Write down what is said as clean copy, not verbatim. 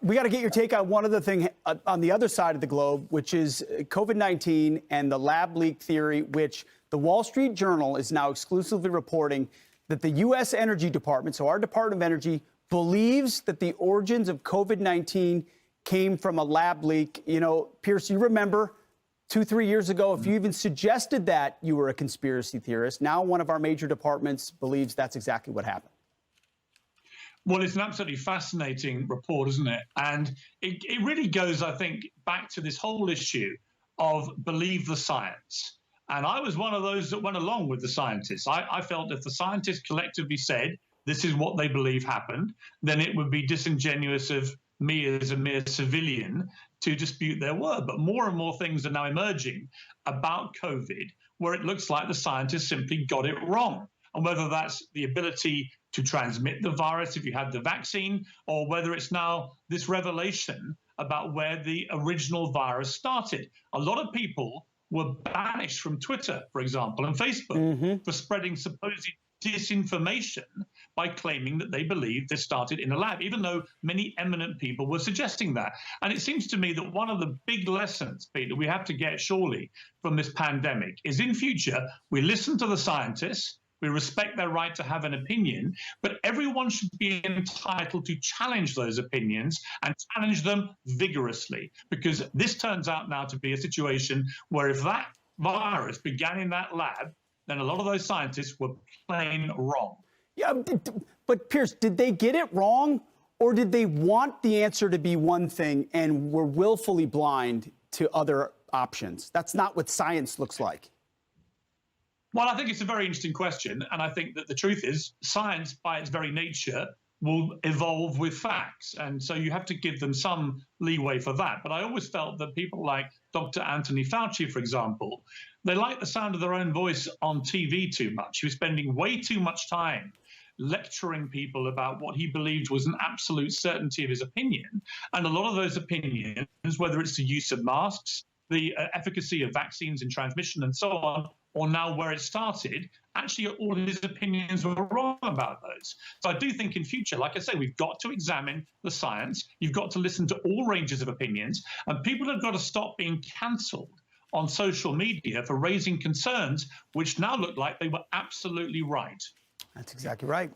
We got to get your take on one other thing on the other side of the globe, which is COVID-19 and the lab leak theory, which the Wall Street Journal is now exclusively reporting that the U.S. Energy Department, so our Department of Energy, believes that the origins of COVID-19 came from a lab leak. You know, Piers, you remember 2-3 years ago, if you even suggested that, you were a conspiracy theorist. Now one of our major departments believes that's exactly what happened. Well, it's an absolutely fascinating report, isn't it? And it really goes, I think, back to this whole issue of believe the science. And I was one of those that went along with the scientists. I felt if the scientists collectively said this is what they believe happened, then it would be disingenuous of me as a mere civilian to dispute their word. But more and more things are now emerging about COVID where it looks like the scientists simply got it wrong. And whether that's the ability to transmit the virus if you had the vaccine, or whether it's now this revelation about where the original virus started. A lot of people were banished from Twitter, for example, and Facebook for spreading supposed disinformation by claiming that they believed this started in a lab, even though many eminent people were suggesting that. And it seems to me that one of the big lessons, Peter, we have to get surely from this pandemic is in future, we listen to the scientists, we respect their right to have an opinion, but everyone should be entitled to challenge those opinions and challenge them vigorously, because this turns out now to be a situation where if that virus began in that lab, then a lot of those scientists were plain wrong. Yeah, but Piers, did they get it wrong, or did they want the answer to be one thing and were willfully blind to other options? That's not what science looks like. Well, I think it's a very interesting question. And I think that the truth is science, by its very nature, will evolve with facts. And so you have to give them some leeway for that. But I always felt that people like Dr. Anthony Fauci, for example, they like the sound of their own voice on TV too much. He was spending way too much time lecturing people about what he believed was an absolute certainty of his opinion. And a lot of those opinions, whether it's the use of masks, the efficacy of vaccines and transmission and so on, or now where it started, actually all his opinions were wrong about those. So I do think in future, like I say, we've got to examine the science. You've got to listen to all ranges of opinions, and people have got to stop being cancelled on social media for raising concerns which now look like they were absolutely right. That's exactly right.